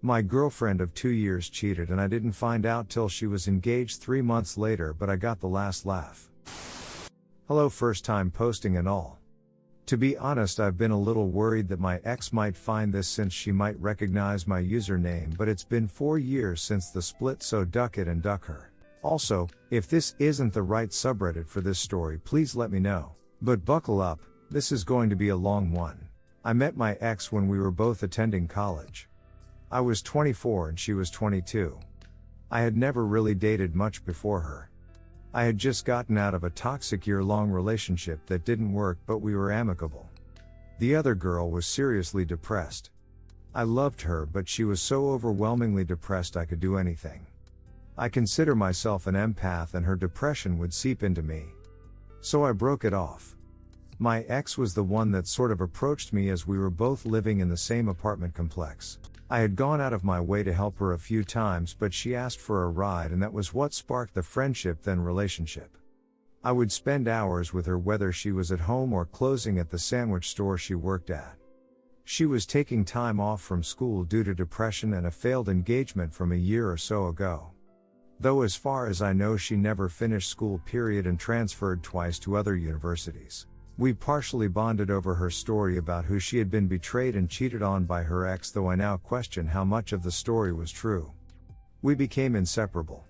My girlfriend of 2 years cheated and I didn't find out till she was engaged 3 months later, but I got the last laugh. Hello, first time posting and all. To be honest, I've been a little worried that my ex might find this since she might recognize my username, but it's been 4 years since the split, so duck it and duck her. Also, if this isn't the right subreddit for this story, please let me know. But buckle up, this is going to be a long one. I met my ex when we were both attending college. I was 24 and she was 22. I had never really dated much before her. I had just gotten out of a toxic year-long relationship that didn't work, but we were amicable. The other girl was seriously depressed. I loved her, but she was so overwhelmingly depressed I could do anything. I consider myself an empath and her depression would seep into me. So I broke it off. My ex was the one that sort of approached me as we were both living in the same apartment complex. I had gone out of my way to help her a few times, but she asked for a ride, and that was what sparked the friendship then relationship. I would spend hours with her whether she was at home or closing at the sandwich store she worked at. She was taking time off from school due to depression and a failed engagement from a year or so ago. Though as far as I know she never finished school and transferred twice to other universities. We partially bonded over her story about who she had been betrayed and cheated on by her ex, though I now question how much of the story was true. We became inseparable.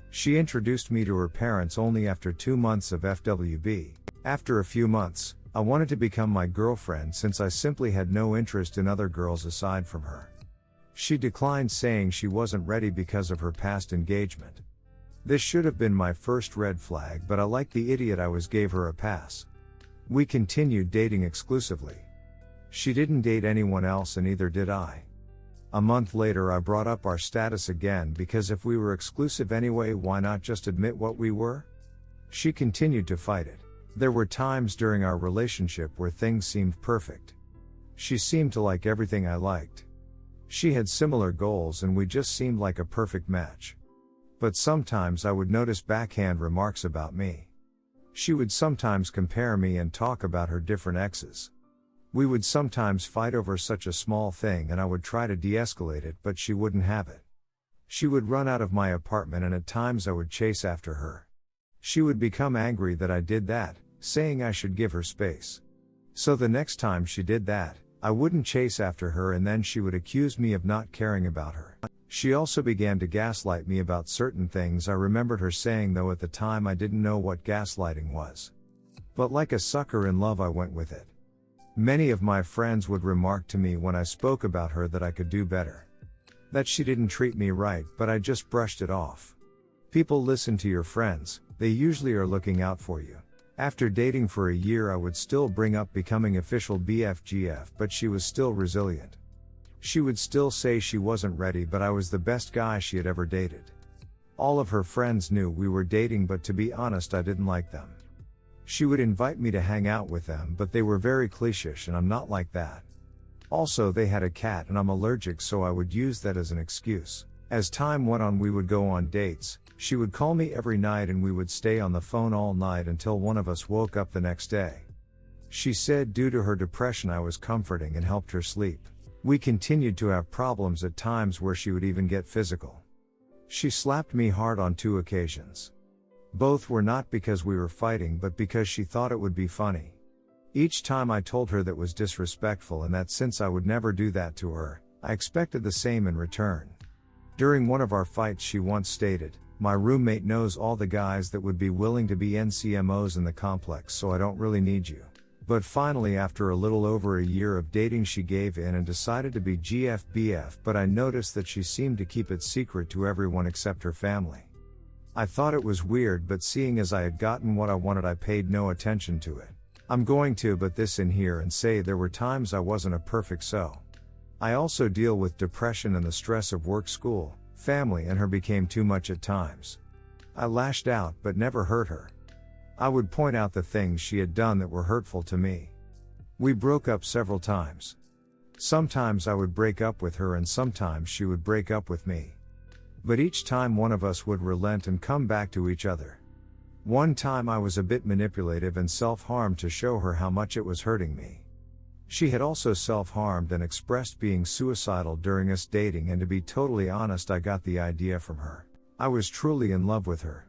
She introduced me to her parents only after 2 months of FWB. After a few months, I wanted to become my girlfriend since I simply had no interest in other girls aside from her. She declined, saying she wasn't ready because of her past engagement. This should have been my first red flag, but I, like the idiot I was, gave her a pass. We continued dating exclusively. She didn't date anyone else and neither did I. A month later I brought up our status again because if we were exclusive anyway, why not just admit what we were? She continued to fight it. There were times during our relationship where things seemed perfect. She seemed to like everything I liked. She had similar goals and we just seemed like a perfect match. But sometimes I would notice backhand remarks about me. She would sometimes compare me and talk about her different exes. We would sometimes fight over such a small thing and I would try to de-escalate it, but she wouldn't have it. She would run out of my apartment and at times I would chase after her. She would become angry that I did that, saying I should give her space. So the next time she did that, I wouldn't chase after her and then she would accuse me of not caring about her. She also began to gaslight me about certain things I remembered her saying, though at the time I didn't know what gaslighting was. But like a sucker in love I went with it. Many of my friends would remark to me when I spoke about her that I could do better. That she didn't treat me right, but I just brushed it off. People listen to your friends, they usually are looking out for you. After dating for a year I would still bring up becoming official BFGF, but she was still resilient. She would still say she wasn't ready, but I was the best guy she had ever dated. All of her friends knew we were dating, but to be honest I didn't like them. She would invite me to hang out with them, but they were very cliché and I'm not like that. Also, they had a cat and I'm allergic, so I would use that as an excuse. As time went on we would go on dates. She would call me every night and we would stay on the phone all night until one of us woke up the next day. She said due to her depression I was comforting and helped her sleep. We continued to have problems at times where she would even get physical. She slapped me hard on 2 occasions. Both were not because we were fighting, but because she thought it would be funny. Each time I told her that was disrespectful and that since I would never do that to her, I expected the same in return. During one of our fights she once stated, "My roommate knows all the guys that would be willing to be NCMOs in the complex, so I don't really need you." But finally, after a little over a year of dating, she gave in and decided to be GFBF, but I noticed that she seemed to keep it secret to everyone except her family. I thought it was weird, but seeing as I had gotten what I wanted I paid no attention to it. I'm going to put this in here and say there were times I wasn't a perfect so. I also deal with depression and the stress of work, school, family, and her became too much at times. I lashed out but never hurt her. I would point out the things she had done that were hurtful to me. We broke up several times. Sometimes I would break up with her and sometimes she would break up with me. But each time one of us would relent and come back to each other. One time I was a bit manipulative and self-harmed to show her how much it was hurting me. She had also self-harmed and expressed being suicidal during us dating, and to be totally honest, I got the idea from her. I was truly in love with her.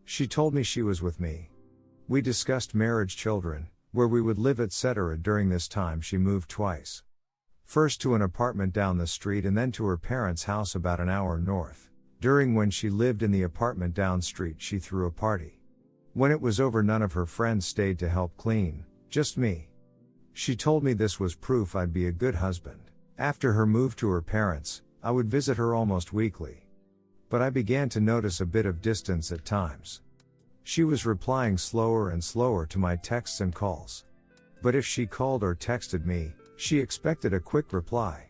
She told me she was with me. We discussed marriage, children, where we would live, etc. During this time she moved twice. First to an apartment down the street and then to her parents' house about an hour north. During when she lived in the apartment down street, she threw a party. When it was over, none of her friends stayed to help clean, just me. She told me this was proof I'd be a good husband. After her move to her parents, I would visit her almost weekly. But I began to notice a bit of distance at times. She was replying slower and slower to my texts and calls. But if she called or texted me, she expected a quick reply.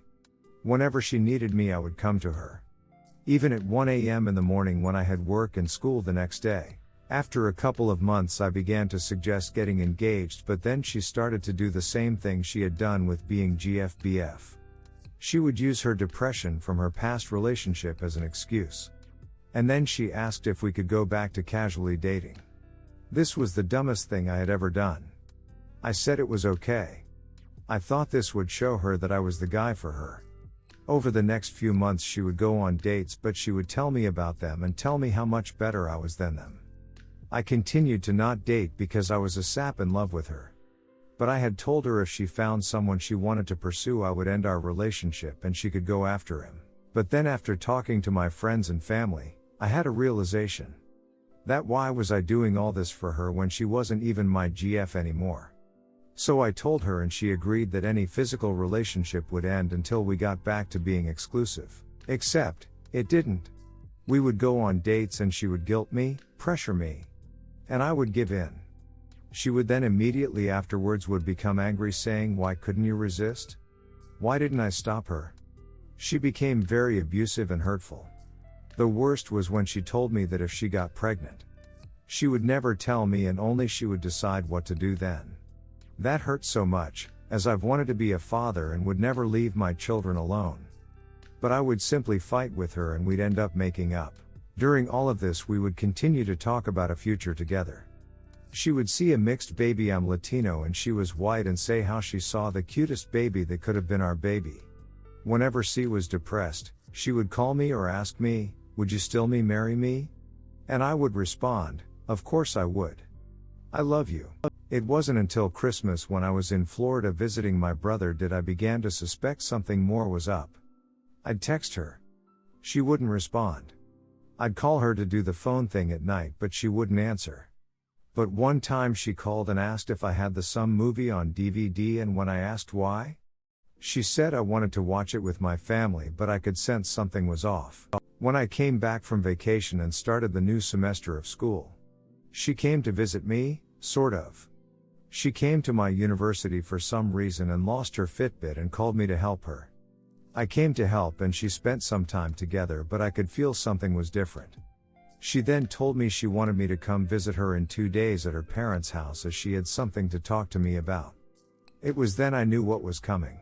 Whenever she needed me, I would come to her. Even at 1 a.m. in the morning when I had work and school the next day. After a couple of months I began to suggest getting engaged, but then she started to do the same thing she had done with being GFBF. She would use her depression from her past relationship as an excuse. And then she asked if we could go back to casually dating. This was the dumbest thing I had ever done. I said it was okay. I thought this would show her that I was the guy for her. Over the next few months she would go on dates, but she would tell me about them and tell me how much better I was than them. I continued to not date because I was a sap in love with her. But I had told her if she found someone she wanted to pursue, I would end our relationship and she could go after him. But then after talking to my friends and family, I had a realization. That why was I doing all this for her when she wasn't even my GF anymore? So I told her and she agreed that any physical relationship would end until we got back to being exclusive. Except, it didn't. We would go on dates and she would guilt me, pressure me. And I would give in. She would then immediately afterwards would become angry, saying, "Why couldn't you resist? Why didn't I stop her?" She became very abusive and hurtful. The worst was when she told me that if she got pregnant, she would never tell me and only she would decide what to do then. That hurt so much, as I've wanted to be a father and would never leave my children alone. But I would simply fight with her and we'd end up making up. During all of this we would continue to talk about a future together. She would see a mixed baby, I'm Latino and she was white, and say how she saw the cutest baby that could have been our baby. Whenever she was depressed, she would call me or ask me, "Would you still marry me?" And I would respond, "Of course I would. I love you." It wasn't until Christmas when I was in Florida visiting my brother did I began to suspect something more was up. I'd text her. She wouldn't respond. I'd call her to do the phone thing at night, but she wouldn't answer. But one time she called and asked if I had the Some movie on DVD, and when I asked why, she said I wanted to watch it with my family, but I could sense something was off. When I came back from vacation and started the new semester of school, she came to visit me, sort of. She came to my university for some reason and lost her Fitbit and called me to help her. I came to help and she spent some time together, but I could feel something was different. She then told me she wanted me to come visit her in 2 days at her parents' house as she had something to talk to me about. It was then I knew what was coming.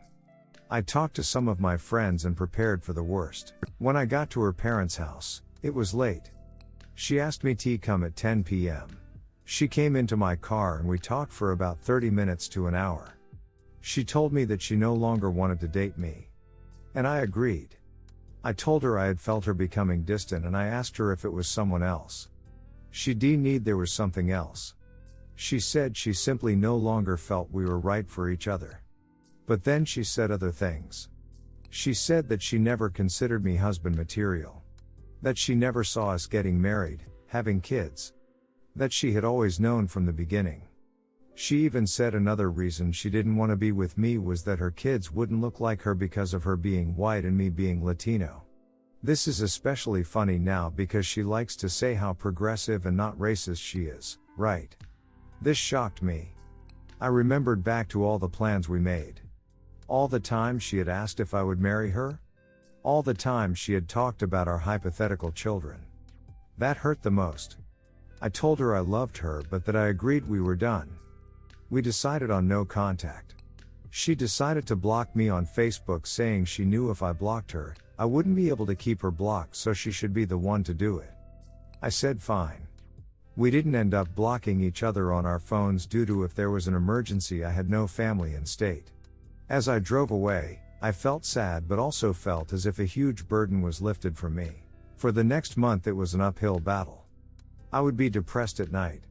I talked to some of my friends and prepared for the worst. When I got to her parents' house, it was late. She asked me to come at 10 p.m. She came into my car and we talked for about 30 minutes to an hour. She told me that she no longer wanted to date me. And I agreed. I told her I had felt her becoming distant and I asked her if it was someone else. She denied there was something else. She said she simply no longer felt we were right for each other. But then she said other things. She said that she never considered me husband material. That she never saw us getting married, having kids. That she had always known from the beginning. She even said another reason she didn't want to be with me was that her kids wouldn't look like her because of her being white and me being Latino. This is especially funny now because she likes to say how progressive and not racist she is, right? This shocked me. I remembered back to all the plans we made. All the time she had asked if I would marry her. All the time she had talked about our hypothetical children. That hurt the most. I told her I loved her but that I agreed we were done. We decided on no contact. She decided to block me on Facebook, saying she knew if I blocked her, I wouldn't be able to keep her blocked, so she should be the one to do it. I said fine. We didn't end up blocking each other on our phones due to if there was an emergency I had no family in state. As I drove away, I felt sad but also felt as if a huge burden was lifted from me. For the next month it was an uphill battle. I would be depressed at night.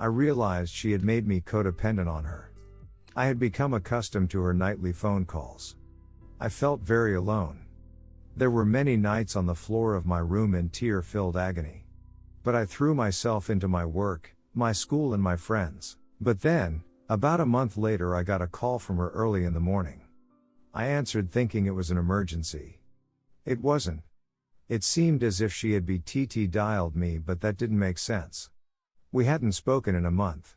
I realized she had made me codependent on her. I had become accustomed to her nightly phone calls. I felt very alone. There were many nights on the floor of my room in tear-filled agony. But I threw myself into my work, my school and my friends. But then, about a month later I got a call from her early in the morning. I answered thinking it was an emergency. It wasn't. It seemed as if she had BTT dialed me, but that didn't make sense. We hadn't spoken in a month.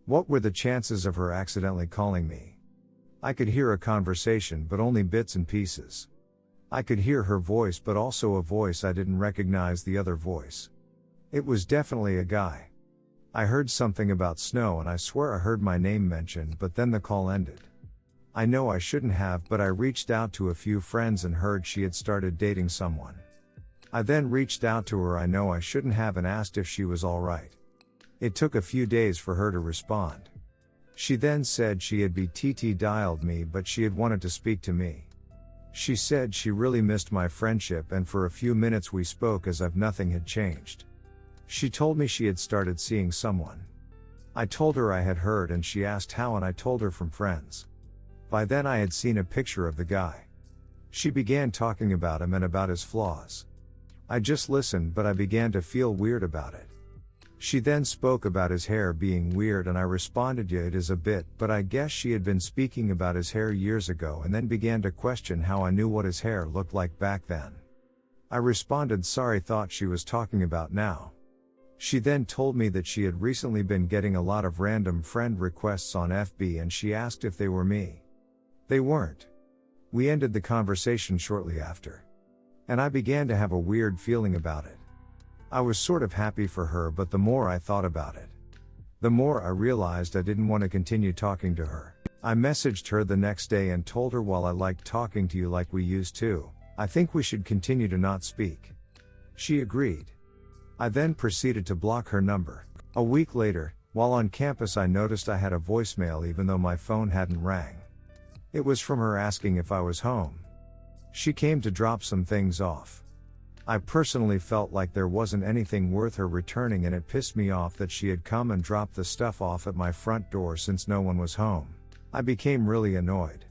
What were the chances of her accidentally calling me? I could hear a conversation but only bits and pieces. I could hear her voice but also a voice I didn't recognize the other voice. It was definitely a guy. I heard something about snow and I swear I heard my name mentioned, but then the call ended. I know I shouldn't have, but I reached out to a few friends and heard she had started dating someone. I then reached out to her I know I shouldn't have and asked if she was alright. It took a few days for her to respond. She then said she had BTT dialed me but she had wanted to speak to me. She said she really missed my friendship and for a few minutes we spoke as if nothing had changed. She told me she had started seeing someone. I told her I had heard and she asked how and I told her from friends. By then I had seen a picture of the guy. She began talking about him and about his flaws. I just listened but I began to feel weird about it. She then spoke about his hair being weird and I responded yeah it is a bit, but I guess she had been speaking about his hair years ago and then began to question how I knew what his hair looked like back then. I responded sorry, thought she was talking about now. She then told me that she had recently been getting a lot of random friend requests on FB and she asked if they were me. They weren't. We ended the conversation shortly after. And I began to have a weird feeling about it. I was sort of happy for her, but the more I thought about it, the more I realized I didn't want to continue talking to her. I messaged her the next day and told her while I liked talking to you like we used to, I think we should continue to not speak. She agreed. I then proceeded to block her number. A week later, while on campus I noticed I had a voicemail even though my phone hadn't rang. It was from her asking if I was home. She came to drop some things off. I personally felt like there wasn't anything worth her returning and it pissed me off that she had come and dropped the stuff off at my front door since no one was home. I became really annoyed.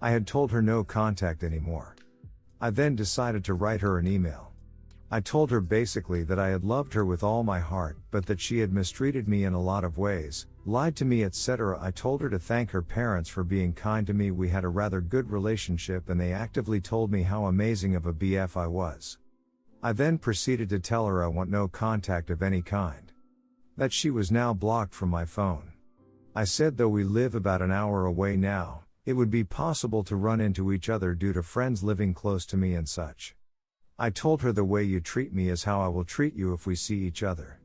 I had told her no contact anymore. I then decided to write her an email. I told her basically that I had loved her with all my heart, but that she had mistreated me in a lot of ways, lied to me, etc. I told her to thank her parents for being kind to me. We had a rather good relationship and they actively told me how amazing of a BF I was. I then proceeded to tell her I want no contact of any kind. That she was now blocked from my phone. I said though we live about an hour away now, it would be possible to run into each other due to friends living close to me and such. I told her the way you treat me is how I will treat you if we see each other.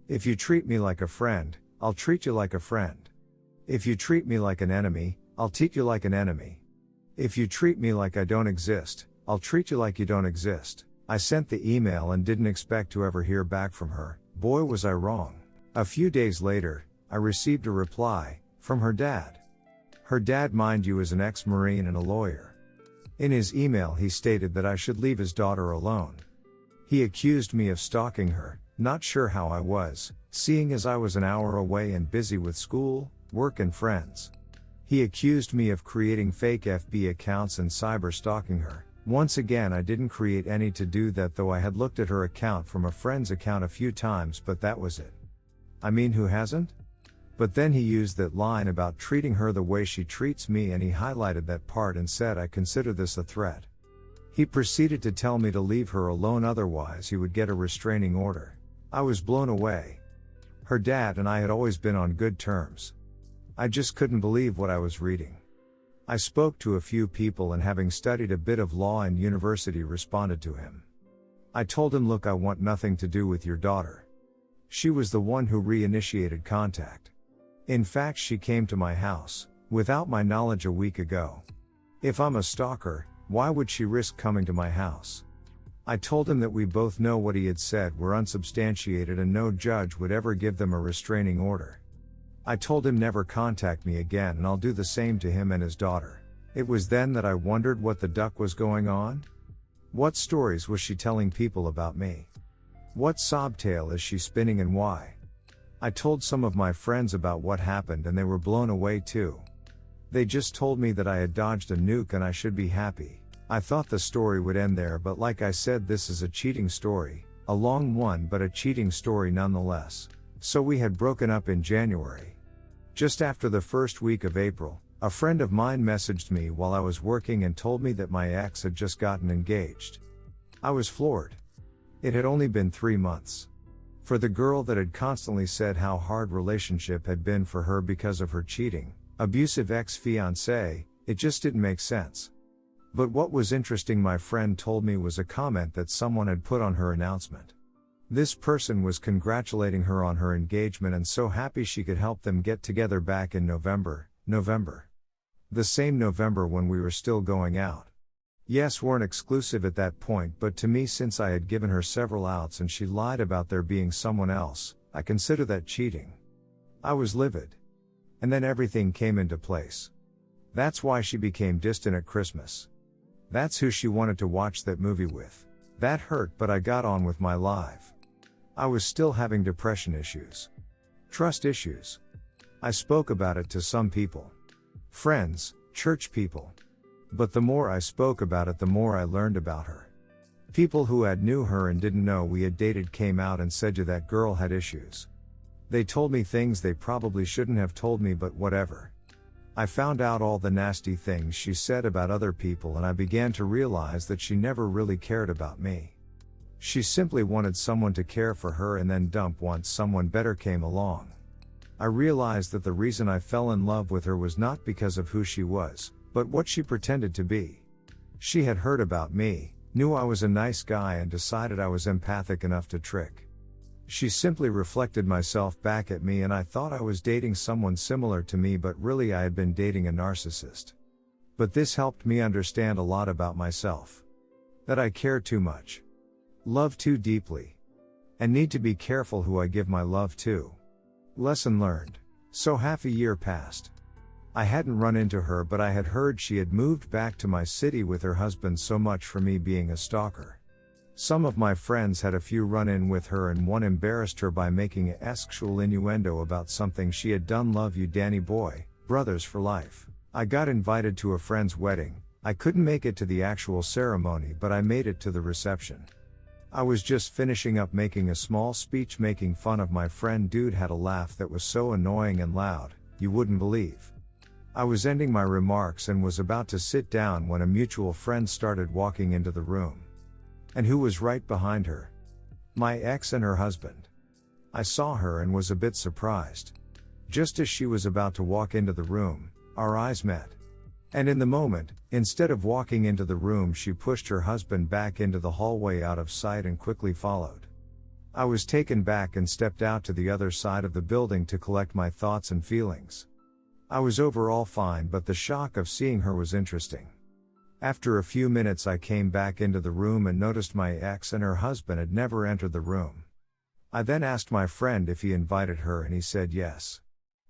If you treat me like a friend, I'll treat you like a friend. If you treat me like an enemy, I'll treat you like an enemy. If you treat me like I don't exist, I'll treat you like you don't exist. I sent the email and didn't expect to ever hear back from her. Boy was I wrong. A few days later, I received a reply from her dad. Her dad, mind you, is an ex-Marine and a lawyer. In his email he stated that I should leave his daughter alone. He accused me of stalking her, not sure how I was, seeing as I was an hour away and busy with school, work and friends. He accused me of creating fake FB accounts and cyber stalking her. Once again I didn't create any to do that, though I had looked at her account from a friend's account a few times, but that was it. I mean, who hasn't? But then he used that line about treating her the way she treats me and he highlighted that part and said I consider this a threat. He proceeded to tell me to leave her alone, otherwise he would get a restraining order. I was blown away. Her dad and I had always been on good terms. I just couldn't believe what I was reading. I spoke to a few people and having studied a bit of law in university responded to him. I told him, look, I want nothing to do with your daughter. She was the one who reinitiated contact. In fact, she came to my house, without my knowledge, a week ago. If I'm a stalker, why would she risk coming to my house? I told him that we both know what he had said were unsubstantiated and no judge would ever give them a restraining order. I told him never contact me again and I'll do the same to him and his daughter. It was then that I wondered what the duck was going on. What stories was she telling people about me? What sob tale is she spinning and why? I told some of my friends about what happened and they were blown away too. They just told me that I had dodged a nuke and I should be happy. I thought the story would end there, but like I said, this is a cheating story, a long one but a cheating story nonetheless. So we had broken up in January. Just after the first week of April, a friend of mine messaged me while I was working and told me that my ex had just gotten engaged. I was floored. It had only been 3 months. For the girl that had constantly said how hard relationship had been for her because of her cheating, abusive ex-fiancé, it just didn't make sense. But what was interesting, my friend told me, was a comment that someone had put on her announcement. This person was congratulating her on her engagement and so happy she could help them get together back in November. The same November when we were still going out. Yes, weren't exclusive at that point, but to me, since I had given her several outs and she lied about there being someone else, I consider that cheating. I was livid. And then everything came into place. That's why she became distant at Christmas. That's who she wanted to watch that movie with. That hurt, but I got on with my life. I was still having depression issues. Trust issues. I spoke about it to some people. Friends, church people. But the more I spoke about it, the more I learned about her. People who had knew her and didn't know we had dated came out and said, "You, that girl had issues." They told me things they probably shouldn't have told me, but whatever. I found out all the nasty things she said about other people and I began to realize that she never really cared about me. She simply wanted someone to care for her and then dump once someone better came along. I realized that the reason I fell in love with her was not because of who she was, but what she pretended to be. She had heard about me, knew I was a nice guy and decided I was empathic enough to trick. She simply reflected myself back at me and I thought I was dating someone similar to me, but really I had been dating a narcissist. But this helped me understand a lot about myself. That I care too much. Love too deeply. And need to be careful who I give my love to. Lesson learned. So half a year passed. I hadn't run into her, but I had heard she had moved back to my city with her husband, so much for me being a stalker. Some of my friends had a few run-in with her and one embarrassed her by making a sexual innuendo about something she had done. Love you, Danny boy, brothers for life. I got invited to a friend's wedding. I couldn't make it to the actual ceremony, but I made it to the reception. I was just finishing up making a small speech making fun of my friend. Dude had a laugh that was so annoying and loud, you wouldn't believe. I was ending my remarks and was about to sit down when a mutual friend started walking into the room. And who was right behind her? My ex and her husband. I saw her and was a bit surprised. Just as she was about to walk into the room, our eyes met. And in the moment, instead of walking into the room, she pushed her husband back into the hallway out of sight and quickly followed. I was taken back and stepped out to the other side of the building to collect my thoughts and feelings. I was overall fine, but the shock of seeing her was interesting. After a few minutes I came back into the room and noticed my ex and her husband had never entered the room. I then asked my friend if he invited her and he said yes.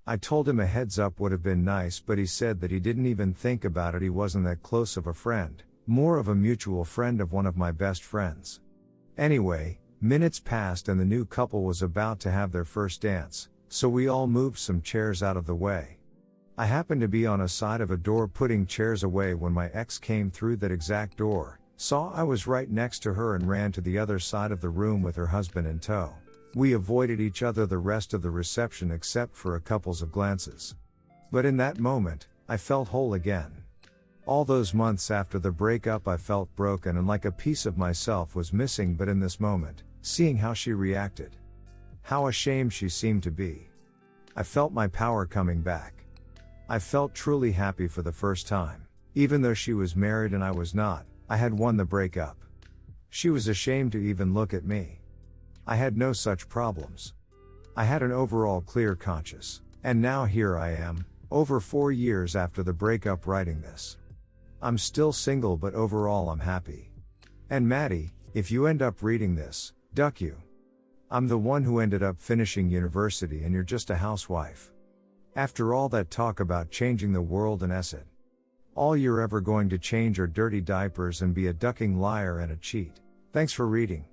I told him a heads up would have been nice, but he said that he didn't even think about it. He wasn't that close of a friend, more of a mutual friend of one of my best friends. Anyway, minutes passed and the new couple was about to have their first dance, so we all moved some chairs out of the way. I happened to be on a side of a door putting chairs away when my ex came through that exact door, saw I was right next to her and ran to the other side of the room with her husband in tow. We avoided each other the rest of the reception except for a couple of glances. But in that moment, I felt whole again. All those months after the breakup I felt broken and like a piece of myself was missing, but in this moment, seeing how she reacted, how ashamed she seemed to be, I felt my power coming back. I felt truly happy for the first time. Even though she was married and I was not, I had won the breakup. She was ashamed to even look at me. I had no such problems. I had an overall clear conscience. And now here I am, over 4 years after the breakup, writing this. I'm still single, but overall I'm happy. And Maddie, if you end up reading this, duck you. I'm the one who ended up finishing university and you're just a housewife. After all that talk about changing the world and it. All you're ever going to change are dirty diapers and be a ducking liar and a cheat. Thanks for reading.